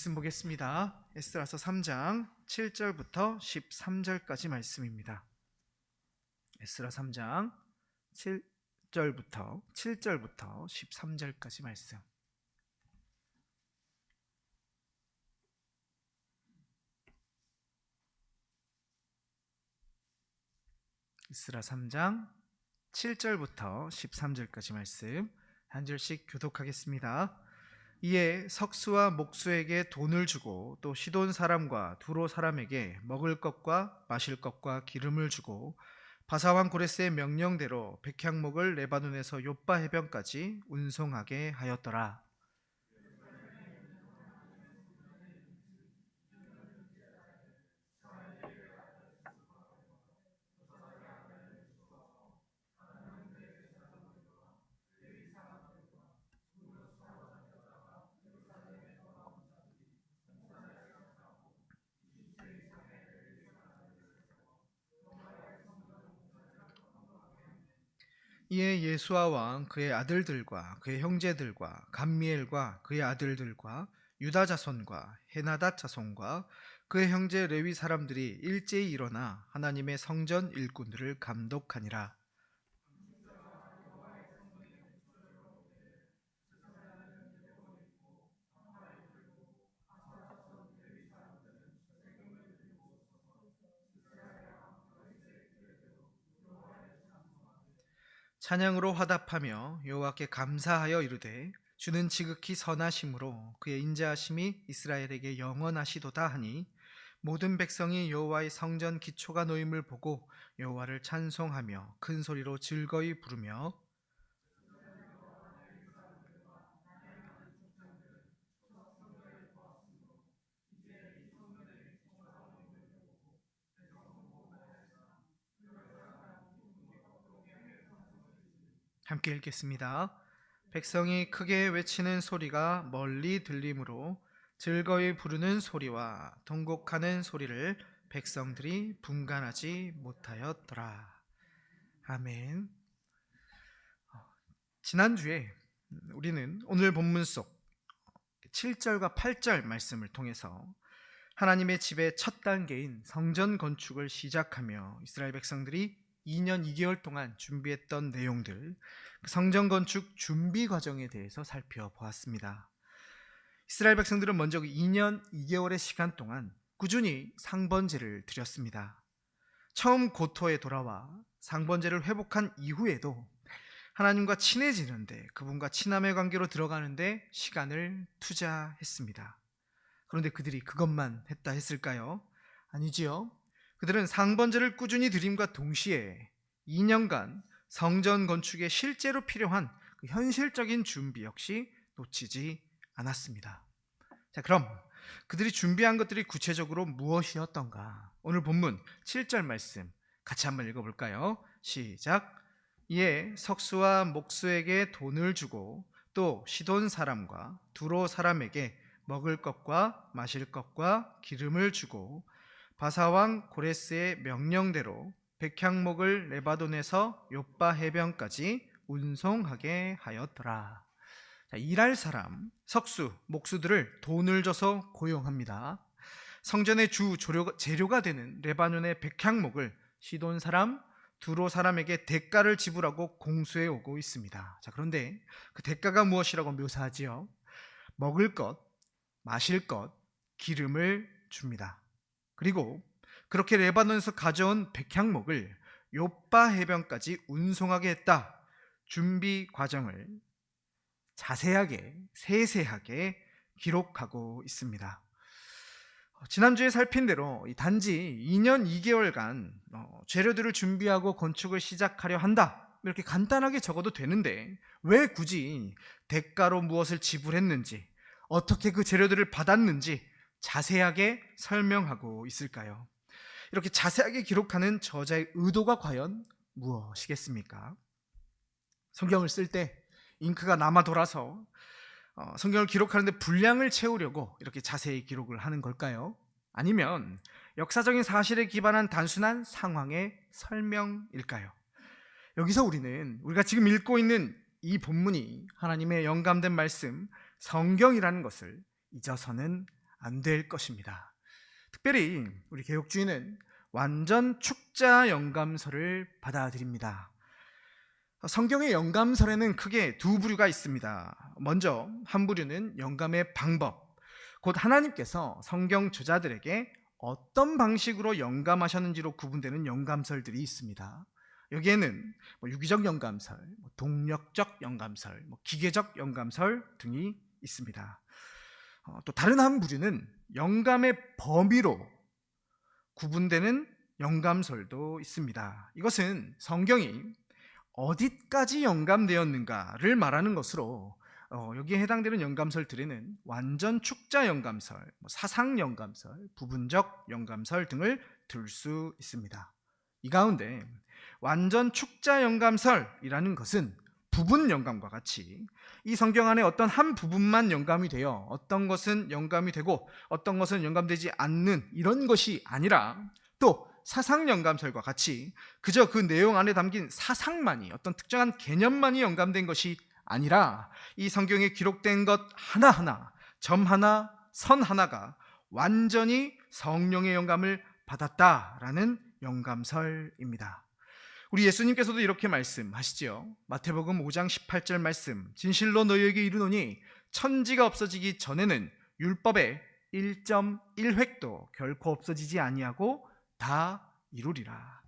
말씀 보겠습니다. 에스더라서 3장 7절부터 13절까지 말씀입니다. 에스더 3장 7절부터 13절까지 말씀. 에스더 3장 7절부터 13절까지 말씀 한 절씩 교독하겠습니다. 이에 석수와 목수에게 돈을 주고 또 시돈 사람과 두로 사람에게 먹을 것과 마실 것과 기름을 주고 바사왕 고레스의 명령대로 백향목을 레바논에서 욥바 해변까지 운송하게 하였더라. 이에 예수아 왕 그의 아들들과 그의 형제들과 감미엘과 그의 아들들과 유다 자손과 헤나닷 자손과 그의 형제 레위 사람들이 일제히 일어나 하나님의 성전 일꾼들을 감독하니라. 찬양으로 화답하며 여호와께 감사하여 이르되 주는 지극히 선하심으로 그의 인자하심이 이스라엘에게 영원하시도다 하니 모든 백성이 여호와의 성전 기초가 놓임을 보고 여호와를 찬송하며 큰 소리로 즐거이 부르며 함께 읽겠습니다. 백성이 크게 외치는 소리가 멀리 들리므로 즐거이 부르는 소리와 통곡하는 소리를 백성들이 분간하지 못하였더라. 아멘. 지난주에 우리는 오늘 본문 속 7절과 8절 말씀을 통해서 하나님의 집의 첫 단계인 성전 건축을 시작하며 이스라엘 백성들이 2년 2개월 동안 준비했던 내용들, 성전 건축 준비 과정에 대해서 살펴보았습니다. 이스라엘 백성들은 먼저 2년 2개월의 시간 동안 꾸준히 상번제를 드렸습니다. 처음 고토에 돌아와 상번제를 회복한 이후에도 하나님과 친해지는데, 그분과 친함의 관계로 들어가는데 시간을 투자했습니다. 그런데 그들이 그것만 했다 했을까요? 아니지요. 그들은 상번제를 꾸준히 드림과 동시에 2년간 성전 건축에 실제로 필요한 그 현실적인 준비 역시 놓치지 않았습니다. 자, 그럼 그들이 준비한 것들이 구체적으로 무엇이었던가? 오늘 본문 7절 말씀 같이 한번 읽어볼까요? 시작. 이에 석수와 목수에게 돈을 주고 또 시돈 사람과 두로 사람에게 먹을 것과 마실 것과 기름을 주고 바사왕 고레스의 명령대로 백향목을 레바논에서 욥바 해변까지 운송하게 하였더라. 자, 일할 사람, 석수, 목수들을 돈을 줘서 고용합니다. 성전의 주 재료가 되는 레바논의 백향목을 시돈 사람, 두로 사람에게 대가를 지불하고 공수해 오고 있습니다. 자, 그런데 그 대가가 무엇이라고 묘사하지요? 먹을 것, 마실 것, 기름을 줍니다. 그리고 그렇게 레바논에서 가져온 백향목을 욥바 해변까지 운송하게 했다. 준비 과정을 자세하게, 세세하게 기록하고 있습니다. 지난주에 살핀 대로 단지 2년 2개월간 재료들을 준비하고 건축을 시작하려 한다, 이렇게 간단하게 적어도 되는데 왜 굳이 대가로 무엇을 지불했는지, 어떻게 그 재료들을 받았는지 자세하게 설명하고 있을까요? 이렇게 자세하게 기록하는 저자의 의도가 과연 무엇이겠습니까? 성경을 쓸 때 잉크가 남아 돌아서 성경을 기록하는데 분량을 채우려고 이렇게 자세히 기록을 하는 걸까요? 아니면 역사적인 사실에 기반한 단순한 상황의 설명일까요? 여기서 우리가 지금 읽고 있는 이 본문이 하나님의 영감된 말씀, 성경이라는 것을 잊어서는 안 될 것입니다. 특별히 우리 개혁주의는 완전 축자 영감설을 받아들입니다. 성경의 영감설에는 크게 두 부류가 있습니다. 먼저 한 부류는 영감의 방법, 곧 하나님께서 성경 저자들에게 어떤 방식으로 영감하셨는지로 구분되는 영감설들이 있습니다. 여기에는 유기적 영감설, 동력적 영감설, 기계적 영감설 등이 있습니다. 또 다른 한 부류는 영감의 범위로 구분되는 영감설도 있습니다. 이것은 성경이 어디까지 영감되었는가를 말하는 것으로 여기에 해당되는 영감설들에는 완전 축자 영감설, 사상 영감설, 부분적 영감설 등을 들 수 있습니다. 이 가운데 완전 축자 영감설이라는 것은 부분 영감과 같이 이 성경 안에 어떤 한 부분만 영감이 되어 어떤 것은 영감이 되고 어떤 것은 영감되지 않는 이런 것이 아니라, 또 사상 영감설과 같이 그저 그 내용 안에 담긴 사상만이, 어떤 특정한 개념만이 영감된 것이 아니라 이 성경에 기록된 것 하나하나, 점 하나, 선 하나가 완전히 성령의 영감을 받았다라는 영감설입니다. 우리 예수님께서도 이렇게 말씀하시죠. 마태복음 5장 18절 말씀, 진실로 너희에게 이르노니 천지가 없어지기 전에는 율법의 1.1획도 결코 없어지지 아니하고 다 이루리라.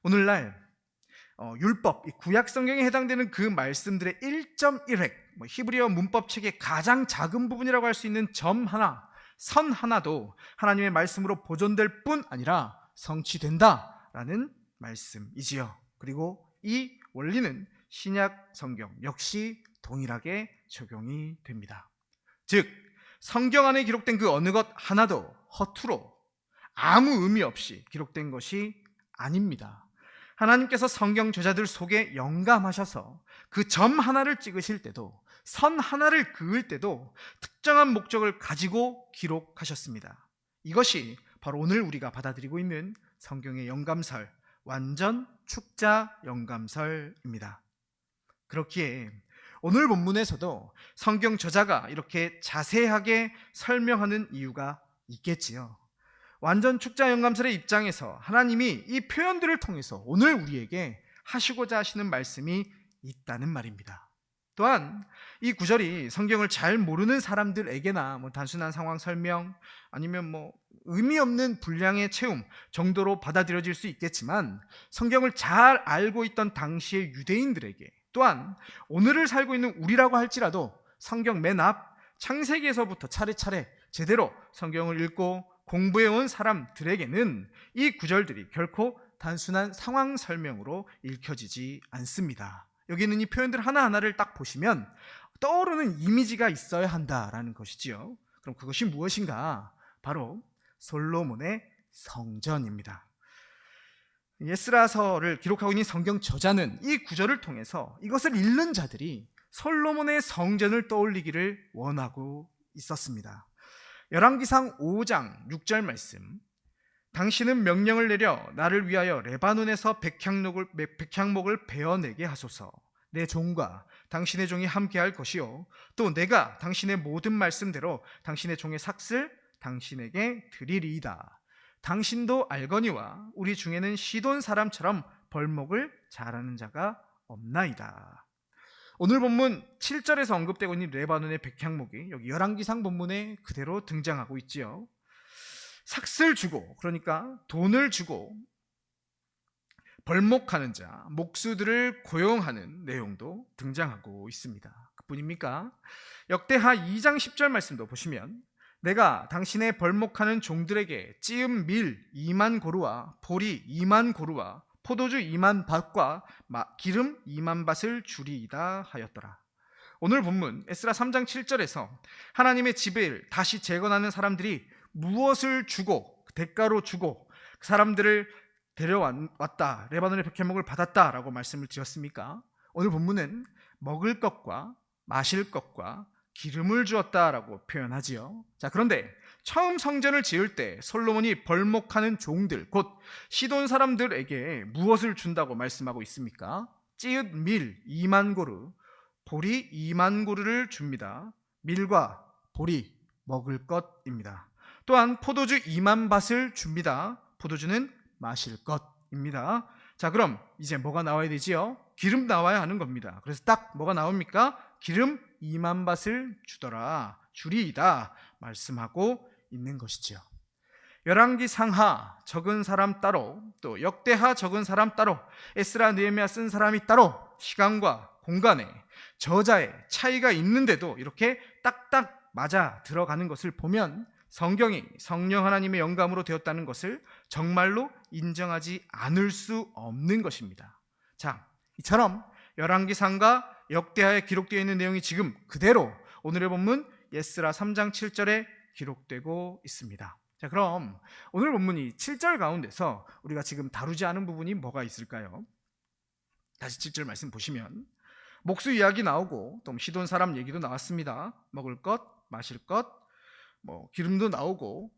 오늘날 율법, 구약 성경에 해당되는 그 말씀들의 1.1획, 히브리어 문법책의 가장 작은 부분이라고 할 수 있는 점 하나, 선 하나도 하나님의 말씀으로 보존될 뿐 아니라 성취된다라는 말씀이지요. 그리고 이 원리는 신약 성경 역시 동일하게 적용이 됩니다. 즉 성경 안에 기록된 그 어느 것 하나도 허투루 아무 의미 없이 기록된 것이 아닙니다. 하나님께서 성경 저자들 속에 영감하셔서 그 점 하나를 찍으실 때도, 선 하나를 그을 때도 특정한 목적을 가지고 기록하셨습니다. 이것이 바로 오늘 우리가 받아들이고 있는 성경의 영감설, 완전 축자 영감설입니다. 그렇기에 오늘 본문에서도 성경 저자가 이렇게 자세하게 설명하는 이유가 있겠지요. 완전 축자 영감설의 입장에서 하나님이 이 표현들을 통해서 오늘 우리에게 하시고자 하시는 말씀이 있다는 말입니다. 또한 이 구절이 성경을 잘 모르는 사람들에게나 단순한 상황 설명, 아니면 의미 없는 분량의 채움 정도로 받아들여질 수 있겠지만, 성경을 잘 알고 있던 당시의 유대인들에게, 또한 오늘을 살고 있는 우리라고 할지라도 성경 맨 앞 창세기에서부터 차례차례 제대로 성경을 읽고 공부해온 사람들에게는 이 구절들이 결코 단순한 상황 설명으로 읽혀지지 않습니다. 여기 있는 이 표현들 하나하나를 딱 보시면 떠오르는 이미지가 있어야 한다라는 것이지요. 그럼 그것이 무엇인가? 바로 솔로몬의 성전입니다. 에스라서를 기록하고 있는 성경 저자는 이 구절을 통해서 이것을 읽는 자들이 솔로몬의 성전을 떠올리기를 원하고 있었습니다. 열왕기상 5장 6절 말씀, 당신은 명령을 내려 나를 위하여 레바논에서 백향목을 베어내게 하소서. 내 종과 당신의 종이 함께할 것이요, 또 내가 당신의 모든 말씀대로 당신의 종의 삭슬 당신에게 드리리이다. 당신도 알거니와 우리 중에는 시돈 사람처럼 벌목을 잘하는 자가 없나이다. 오늘 본문 7절에서 언급되고 있는 레바논의 백향목이 여기 열왕기상 본문에 그대로 등장하고 있지요. 삭슬 주고, 그러니까 돈을 주고 벌목하는 자, 목수들을 고용하는 내용도 등장하고 있습니다. 그뿐입니까? 역대하 2장 10절 말씀도 보시면, 내가 당신의 벌목하는 종들에게 찌은 밀 2만 고루와 보리 2만 고루와 포도주 2만 밭과 기름 2만 밭을 주리이다 하였더라. 오늘 본문 에스라 3장 7절에서 하나님의 집을 다시 재건하는 사람들이 무엇을 주고, 대가로 주고 그 사람들을 데려왔다, 레바논의 백향목을 받았다라고 말씀을 드렸습니까? 오늘 본문은 먹을 것과 마실 것과 기름을 주었다라고 표현하지요. 자, 그런데 처음 성전을 지을 때 솔로몬이 벌목하는 종들, 곧 시돈 사람들에게 무엇을 준다고 말씀하고 있습니까? 찌읒 밀 2만 고루, 보리 2만 고루를 줍니다. 밀과 보리, 먹을 것입니다. 또한 포도주 2만 밭을 줍니다. 포도주는 마실 것입니다. 자, 그럼 이제 뭐가 나와야 되지요? 기름 나와야 하는 겁니다. 그래서 딱 뭐가 나옵니까? 기름 2만 밭을 주리이다 말씀하고 있는 것이지요. 열왕기 상하 적은 사람 따로, 또 역대하 적은 사람 따로, 에스라 느헤미야 쓴 사람이 따로, 시간과 공간에 저자의 차이가 있는데도 이렇게 딱딱 맞아 들어가는 것을 보면 성경이 성령 하나님의 영감으로 되었다는 것을 정말로 인정하지 않을 수 없는 것입니다. 자, 이처럼 열왕기상과 역대하에 기록되어 있는 내용이 지금 그대로 오늘의 본문 에스라 3장 7절에 기록되고 있습니다. 자, 그럼 오늘 본문이 7절 가운데서 우리가 지금 다루지 않은 부분이 뭐가 있을까요? 다시 7절 말씀 보시면 목수 이야기 나오고 또 시돈 사람 얘기도 나왔습니다. 먹을 것, 마실 것, 기름도 나오고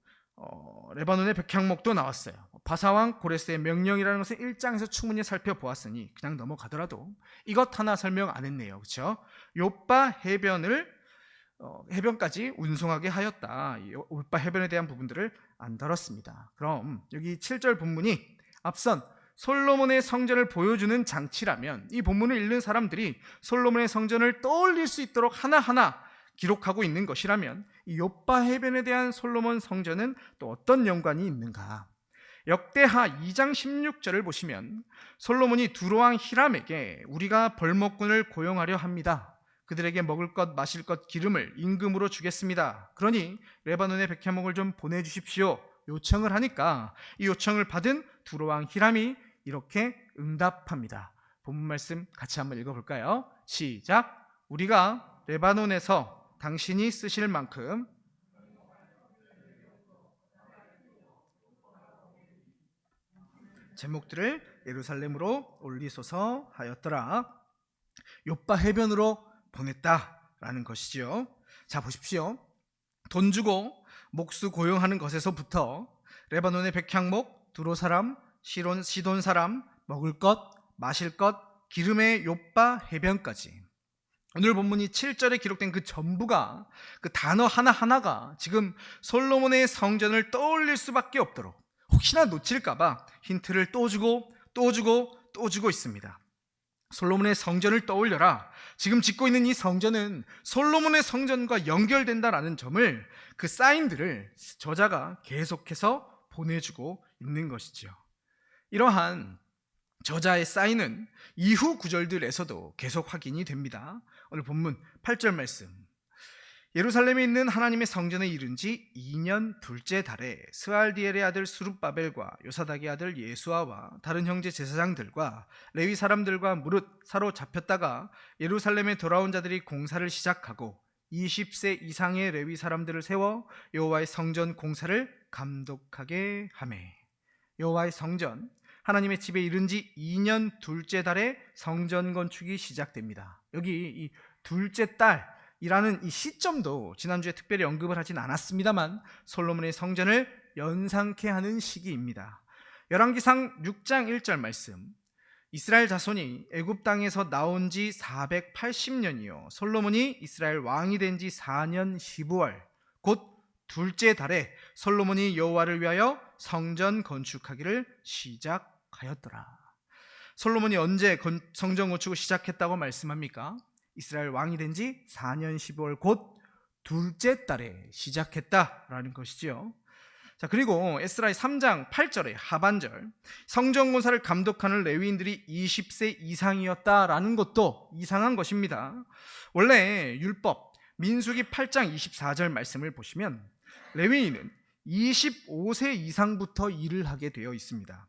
레바논의 백향목도 나왔어요. 바사왕 고레스의 명령이라는 것을 1장에서 충분히 살펴보았으니 그냥 넘어가더라도 이것 하나 설명 안 했네요. 그렇죠? 욥바 해변까지 운송하게 하였다. 욥바 해변에 대한 부분들을 안 다뤘습니다. 그럼 여기 7절 본문이 앞선 솔로몬의 성전을 보여주는 장치라면 이 본문을 읽는 사람들이 솔로몬의 성전을 떠올릴 수 있도록 하나하나 기록하고 있는 것이라면 이 욥바 해변에 대한 솔로몬 성전은 또 어떤 연관이 있는가? 역대하 2장 16절을 보시면 솔로몬이 두로왕 히람에게 우리가 벌목꾼을 고용하려 합니다. 그들에게 먹을 것 마실 것 기름을 임금으로 주겠습니다. 그러니 레바논의 백향목을 좀 보내주십시오 요청을 하니까 이 요청을 받은 두로왕 히람이 이렇게 응답합니다. 본문 말씀 같이 한번 읽어볼까요? 시작. 우리가 레바논에서 당신이 쓰실 만큼 제목들을 예루살렘으로 올리소서 하였더라. 욥바 해변으로 보냈다라는 것이지요. 자, 보십시오. 돈 주고 목수 고용하는 것에서부터 레바논의 백향목, 두로 사람, 시돈 사람, 먹을 것, 마실 것, 기름의 욥바 해변까지 오늘 본문이 7절에 기록된 그 전부가 그 단어 하나하나가 지금 솔로몬의 성전을 떠올릴 수밖에 없도록 혹시나 놓칠까봐 힌트를 또 주고 또 주고 또 주고 있습니다. 솔로몬의 성전을 떠올려라. 지금 짓고 있는 이 성전은 솔로몬의 성전과 연결된다라는 점을 그 사인들을 저자가 계속해서 보내주고 있는 것이죠. 이러한 저자의 사인은 이후 구절들에서도 계속 확인이 됩니다. 오늘 본문 8절 말씀. 예루살렘에 있는 하나님의 성전에 이른 지 2년 둘째 달에 스알디엘의 아들 수룹바벨과 요사닥의 아들 예수아와 다른 형제 제사장들과 레위 사람들과 무릇 사로잡혔다가 예루살렘에 돌아온 자들이 공사를 시작하고 20세 이상의 레위 사람들을 세워 여호와의 성전 공사를 감독하게 하매. 여호와의 성전, 하나님의 집에 이른 지 2년 둘째 달에 성전 건축이 시작됩니다. 여기 이 둘째 달이라는 이 시점도 지난주에 특별히 언급을 하진 않았습니다만 솔로몬의 성전을 연상케 하는 시기입니다. 열왕기상 6장 1절 말씀. 이스라엘 자손이 애굽 땅에서 나온 지 480년이요 솔로몬이 이스라엘 왕이 된 지 4년 15월 곧 둘째 달에 솔로몬이 여호와를 위하여 성전 건축하기를 시작하였더라. 솔로몬이 언제 성전 건축을 시작했다고 말씀합니까? 이스라엘 왕이 된 지 4년 15월 곧 둘째 달에 시작했다라는 것이지요. 자, 그리고 에스라의 3장 8절의 하반절, 성전 공사를 감독하는 레위인들이 20세 이상이었다라는 것도 이상한 것입니다. 원래 율법 민수기 8장 24절 말씀을 보시면 레위인은 25세 이상부터 일을 하게 되어 있습니다.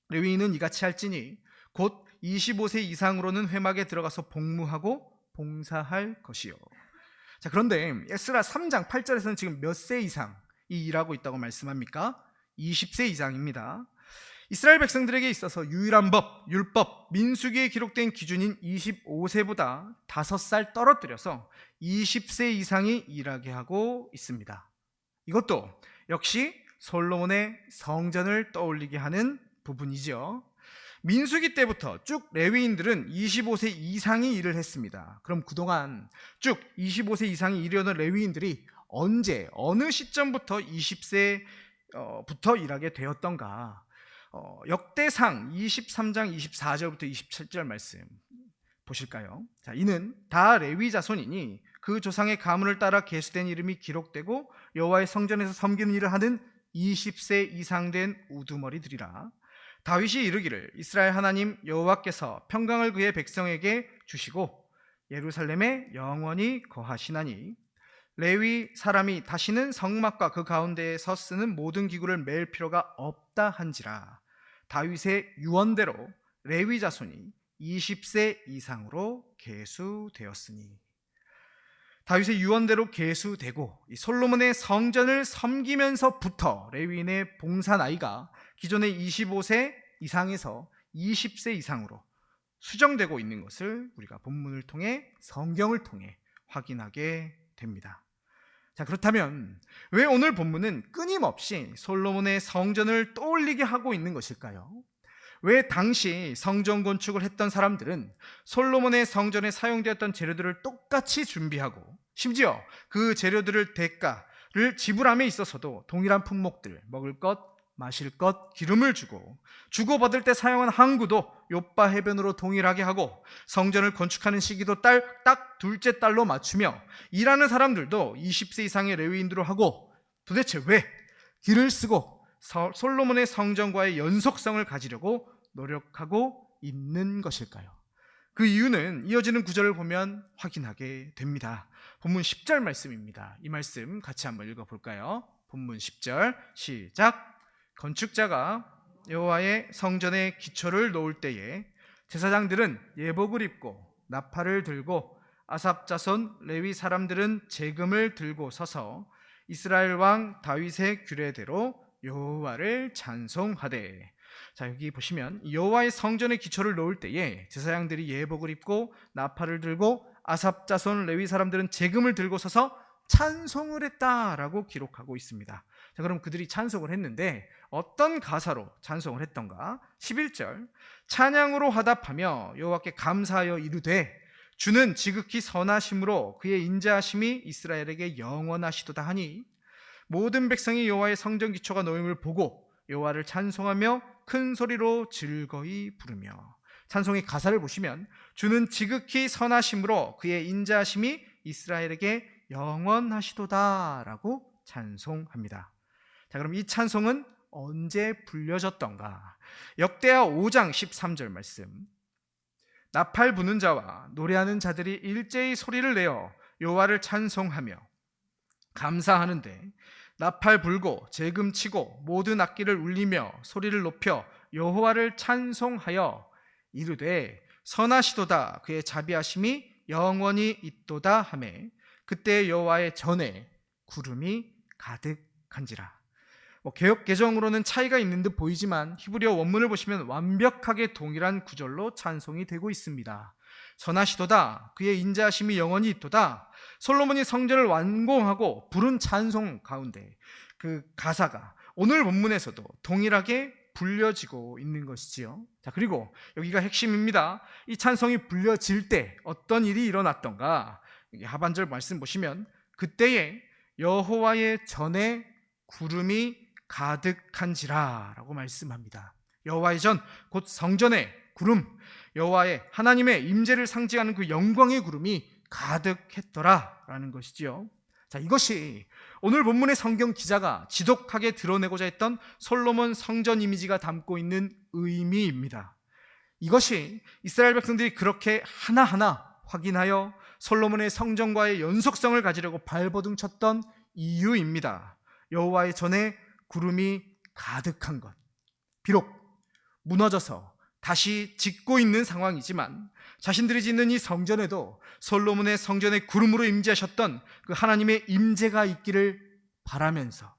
레위인은 이같이 할지니 곧 25세 이상으로는 회막에 들어가서 복무하고 봉사할 것이요. 자, 그런데 에스라 3장 8절에서는 지금 몇 세 이상이 일하고 있다고 말씀합니까? 20세 이상입니다. 이스라엘 백성들에게 있어서 유일한 법, 율법, 민수기에 기록된 기준인 25세보다 5살 떨어뜨려서 20세 이상이 일하게 하고 있습니다. 이것도 역시 솔로몬의 성전을 떠올리게 하는 부분이죠. 민수기 때부터 쭉 레위인들은 25세 이상이 일을 했습니다. 그럼 그동안 쭉 25세 이상이 일하던 레위인들이 언제 어느 시점부터 20세부터 일하게 되었던가? 역대상 23장 24절부터 27절 말씀 보실까요? 자, 이는 다 레위 자손이니 그 조상의 가문을 따라 계수된 이름이 기록되고 여호와의 성전에서 섬기는 일을 하는 20세 이상 된 우두머리들이라. 다윗이 이르기를 이스라엘 하나님 여호와께서 평강을 그의 백성에게 주시고 예루살렘에 영원히 거하시나니 레위 사람이 다시는 성막과 그 가운데에서 쓰는 모든 기구를 맬 필요가 없다 한지라. 다윗의 유언대로 레위 자손이 20세 이상으로 계수되었으니. 다윗의 유언대로 계수되고 이 솔로몬의 성전을 섬기면서부터 레위인의 봉사 나이가 기존의 25세 이상에서 20세 이상으로 수정되고 있는 것을 우리가 본문을 통해, 성경을 통해 확인하게 됩니다. 자, 그렇다면 왜 오늘 본문은 끊임없이 솔로몬의 성전을 떠올리게 하고 있는 것일까요? 왜 당시 성전 건축을 했던 사람들은 솔로몬의 성전에 사용되었던 재료들을 똑같이 준비하고 심지어 그 재료들을 대가를 지불함에 있어서도 동일한 품목들, 먹을 것, 마실 것, 기름을 주고 주고받을 때 사용한 항구도 욥바 해변으로 동일하게 하고 성전을 건축하는 시기도 딱 둘째 달로 맞추며 일하는 사람들도 20세 이상의 레위인들로 하고, 도대체 왜 길을 쓰고 솔로몬의 성전과의 연속성을 가지려고 노력하고 있는 것일까요? 그 이유는 이어지는 구절을 보면 확인하게 됩니다. 본문 10절 말씀입니다. 이 말씀 같이 한번 읽어볼까요? 본문 10절 시작. 건축자가 여호와의 성전의 기초를 놓을 때에 제사장들은 예복을 입고 나팔을 들고 아삽 자손 레위 사람들은 제금을 들고 서서 이스라엘 왕 다윗의 규례대로 여호와를 찬송하되. 자, 여기 보시면 여호와의 성전의 기초를 놓을 때에 제사장들이 예복을 입고 나팔을 들고 아삽 자손 레위 사람들은 제금을 들고 서서 찬송을 했다라고 기록하고 있습니다. 자, 그럼 그들이 찬송을 했는데 어떤 가사로 찬송을 했던가? 11절 찬양으로 화답하며 여호와께 감사하여 이르되 주는 지극히 선하심으로 그의 인자하심이 이스라엘에게 영원하시도다 하니 모든 백성이 여호와의 성전 기초가 놓임을 보고 여호와를 찬송하며 큰 소리로 즐거이 부르며. 찬송의 가사를 보시면 주는 지극히 선하심으로 그의 인자하심이 이스라엘에게 영원하시도다 라고 찬송합니다. 자, 그럼 이 찬송은 언제 불려졌던가? 역대하 5장 13절 말씀. 나팔 부는 자와 노래하는 자들이 일제히 소리를 내어 여호와를 찬송하며 감사하는데 나팔 불고 제금 치고 모든 악기를 울리며 소리를 높여 여호와를 찬송하여 이르되 선하시도다 그의 자비하심이 영원히 있도다 하매 그때 여호와의 전에 구름이 가득한지라. 개역 개정으로는 차이가 있는 듯 보이지만 히브리어 원문을 보시면 완벽하게 동일한 구절로 찬송이 되고 있습니다. 선하시도다 그의 인자하심이 영원히 있도다. 솔로몬이 성전을 완공하고 부른 찬송 가운데 그 가사가 오늘 본문에서도 동일하게 불려지고 있는 것이지요. 자, 그리고 여기가 핵심입니다. 이 찬송이 불려질 때 어떤 일이 일어났던가? 하반절 말씀 보시면 그때에 여호와의 전에 구름이 가득한지라 라고 말씀합니다. 여호와의 전, 곧 성전의 구름, 여호와의 하나님의 임재를 상징하는 그 영광의 구름이 가득했더라 라는 것이지요. 자, 이것이 오늘 본문의 성경 기자가 지독하게 드러내고자 했던 솔로몬 성전 이미지가 담고 있는 의미입니다. 이것이 이스라엘 백성들이 그렇게 하나하나 확인하여 솔로몬의 성전과의 연속성을 가지려고 발버둥 쳤던 이유입니다. 여호와의 전에 구름이 가득한 것. 비록 무너져서 다시 짓고 있는 상황이지만 자신들이 짓는 이 성전에도 솔로몬의 성전에 구름으로 임재하셨던 그 하나님의 임재가 있기를 바라면서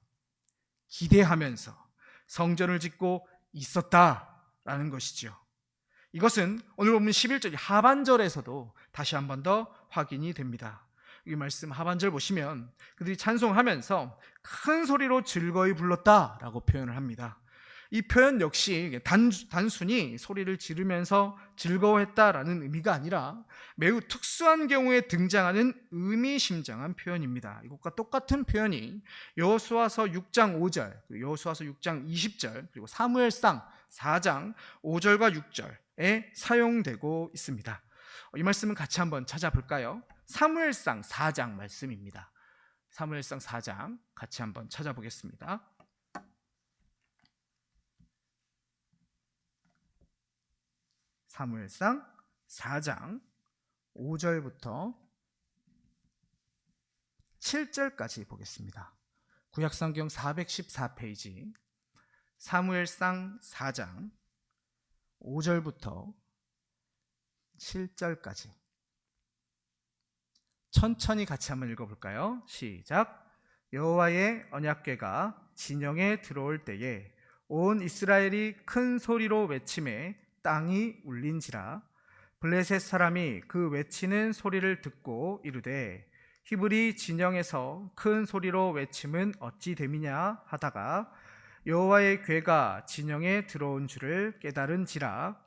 기대하면서 성전을 짓고 있었다라는 것이죠. 이것은 오늘 보면 11절 하반절에서도 다시 한 번 더 확인이 됩니다. 이 말씀 하반절 보시면 그들이 찬송하면서 큰 소리로 즐거이 불렀다라고 표현을 합니다. 이 표현 역시 단순히 소리를 지르면서 즐거워했다라는 의미가 아니라 매우 특수한 경우에 등장하는 의미심장한 표현입니다. 이것과 똑같은 표현이 여호수아서 6장 5절, 여호수아서 6장 20절, 그리고 사무엘상 4장 5절과 6절에 사용되고 있습니다. 이 말씀은 같이 한번 찾아볼까요? 사무엘상 4장 말씀입니다. 사무엘상 4장 같이 한번 찾아보겠습니다. 사무엘상 4장 5절부터 7절까지 보겠습니다. 구약성경 414페이지 사무엘상 4장 5절부터 7절까지 천천히 같이 한번 읽어볼까요? 시작. 여호와의 언약궤가 진영에 들어올 때에 온 이스라엘이 큰 소리로 외치매 땅이 울린지라. 블레셋 사람이 그 외치는 소리를 듣고 이르되 히브리 진영에서 큰 소리로 외침은 어찌 됨이냐 하다가 여호와의 궤가 진영에 들어온 줄을 깨달은지라.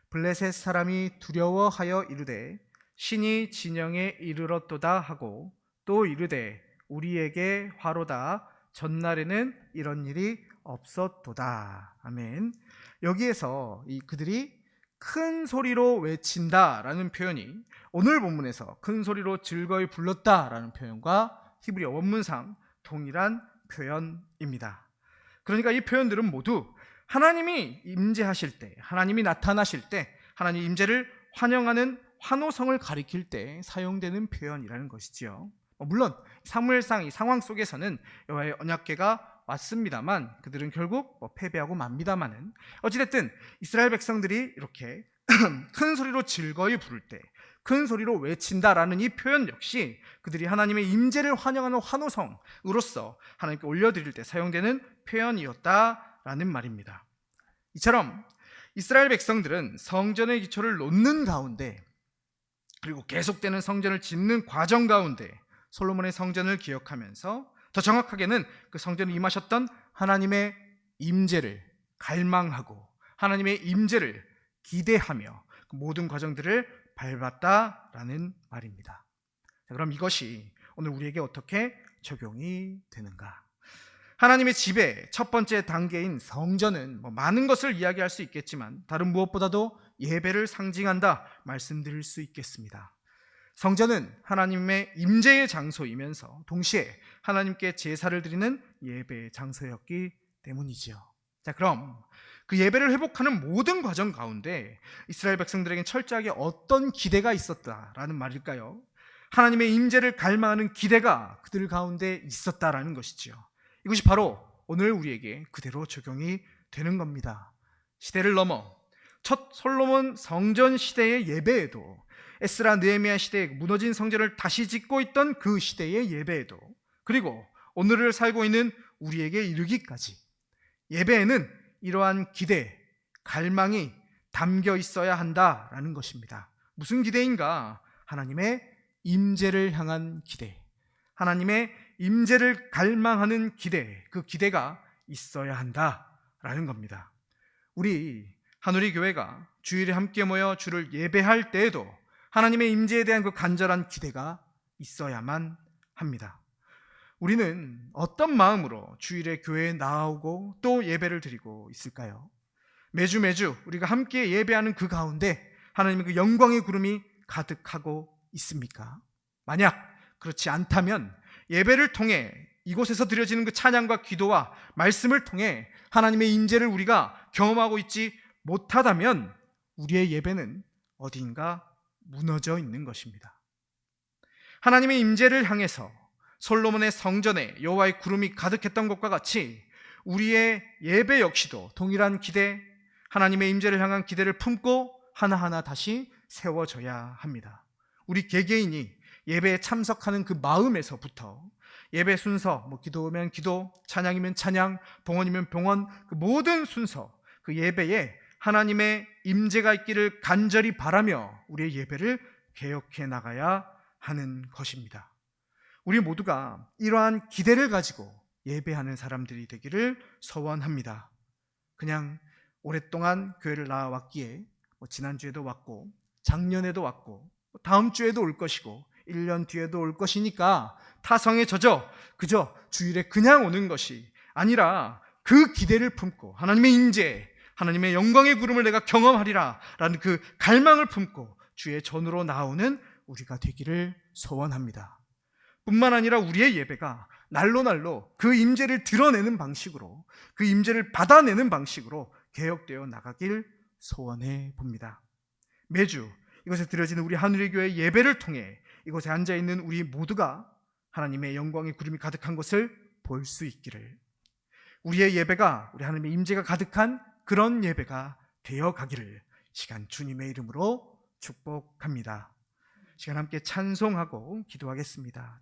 블레셋 사람이 두려워하여 이르되 신이 진영에 이르렀도다 하고 또 이르되 우리에게 화로다. 전날에는 이런 일이 없었도다. 아멘. 여기에서 그들이 큰 소리로 외친다라는 표현이 오늘 본문에서 큰 소리로 즐거이 불렀다라는 표현과 히브리어 원문상 동일한 표현입니다. 그러니까 이 표현들은 모두 하나님이 임재하실 때, 하나님이 나타나실 때, 하나님 임재를 환영하는 환호성을 가리킬 때 사용되는 표현이라는 것이지요. 물론 사무엘상 이 상황 속에서는 여호와의 언약궤가 왔습니다만 그들은 결국 패배하고 맙니다만은 어찌됐든 이스라엘 백성들이 이렇게 큰 소리로 즐거이 부를 때, 큰 소리로 외친다라는 이 표현 역시 그들이 하나님의 임재를 환영하는 환호성으로서 하나님께 올려드릴 때 사용되는 표현이었다라는 말입니다. 이처럼 이스라엘 백성들은 성전의 기초를 놓는 가운데 그리고 계속되는 성전을 짓는 과정 가운데 솔로몬의 성전을 기억하면서 더 정확하게는 그 성전에 임하셨던 하나님의 임재를 갈망하고 하나님의 임재를 기대하며 그 모든 과정들을 밟았다라는 말입니다. 자, 그럼 이것이 오늘 우리에게 어떻게 적용이 되는가? 하나님의 집의 첫 번째 단계인 성전은 많은 것을 이야기할 수 있겠지만 다른 무엇보다도 예배를 상징한다 말씀드릴 수 있겠습니다. 성전은 하나님의 임재의 장소이면서 동시에 하나님께 제사를 드리는 예배의 장소였기 때문이지요. 자, 그럼 그 예배를 회복하는 모든 과정 가운데 이스라엘 백성들에겐 철저하게 어떤 기대가 있었다라는 말일까요? 하나님의 임재를 갈망하는 기대가 그들 가운데 있었다라는 것이지요. 이것이 바로 오늘 우리에게 그대로 적용이 되는 겁니다. 시대를 넘어 첫 솔로몬 성전 시대의 예배에도 에스라 느헤미야 시대에 무너진 성전을 다시 짓고 있던 그 시대의 예배에도 그리고 오늘을 살고 있는 우리에게 이르기까지 예배에는 이러한 기대, 갈망이 담겨 있어야 한다라는 것입니다. 무슨 기대인가? 하나님의 임재를 향한 기대, 하나님의 임재를 갈망하는 기대, 그 기대가 있어야 한다라는 겁니다. 우리 한우리 교회가 주일에 함께 모여 주를 예배할 때에도 하나님의 임재에 대한 그 간절한 기대가 있어야만 합니다. 우리는 어떤 마음으로 주일에 교회에 나오고 또 예배를 드리고 있을까요? 매주 우리가 함께 예배하는 그 가운데 하나님의 그 영광의 구름이 가득하고 있습니까? 만약 그렇지 않다면 예배를 통해 이곳에서 드려지는 그 찬양과 기도와 말씀을 통해 하나님의 임재를 우리가 경험하고 있지 못하다면 우리의 예배는 어딘가 무너져 있는 것입니다. 하나님의 임재를 향해서 솔로몬의 성전에 여호와의 구름이 가득했던 것과 같이 우리의 예배 역시도 동일한 기대, 하나님의 임재를 향한 기대를 품고 하나하나 다시 세워져야 합니다. 우리 개개인이 예배에 참석하는 그 마음에서부터 예배 순서, 기도면 기도, 찬양이면 찬양, 봉헌이면 봉헌, 그 모든 순서, 그 예배에 하나님의 임재가 있기를 간절히 바라며 우리의 예배를 개혁해 나가야 하는 것입니다. 우리 모두가 이러한 기대를 가지고 예배하는 사람들이 되기를 소원합니다. 그냥 오랫동안 교회를 나와왔기에 지난주에도 왔고 작년에도 왔고 다음 주에도 올 것이고 1년 뒤에도 올 것이니까 타성에 젖어 그저 주일에 그냥 오는 것이 아니라 그 기대를 품고 하나님의 인재, 하나님의 영광의 구름을 내가 경험하리라 라는 그 갈망을 품고 주의 전으로 나오는 우리가 되기를 소원합니다. 뿐만 아니라 우리의 예배가 날로 그 임재를 드러내는 방식으로, 그 임재를 받아내는 방식으로 개혁되어 나가길 소원해 봅니다. 매주 이곳에 드려지는 우리 하늘의 교회 예배를 통해 이곳에 앉아있는 우리 모두가 하나님의 영광의 구름이 가득한 것을 볼 수 있기를, 우리의 예배가 우리 하나님의 임재가 가득한 그런 예배가 되어 가기를 시간 주님의 이름으로 축복합니다. 시간 함께 찬송하고 기도하겠습니다.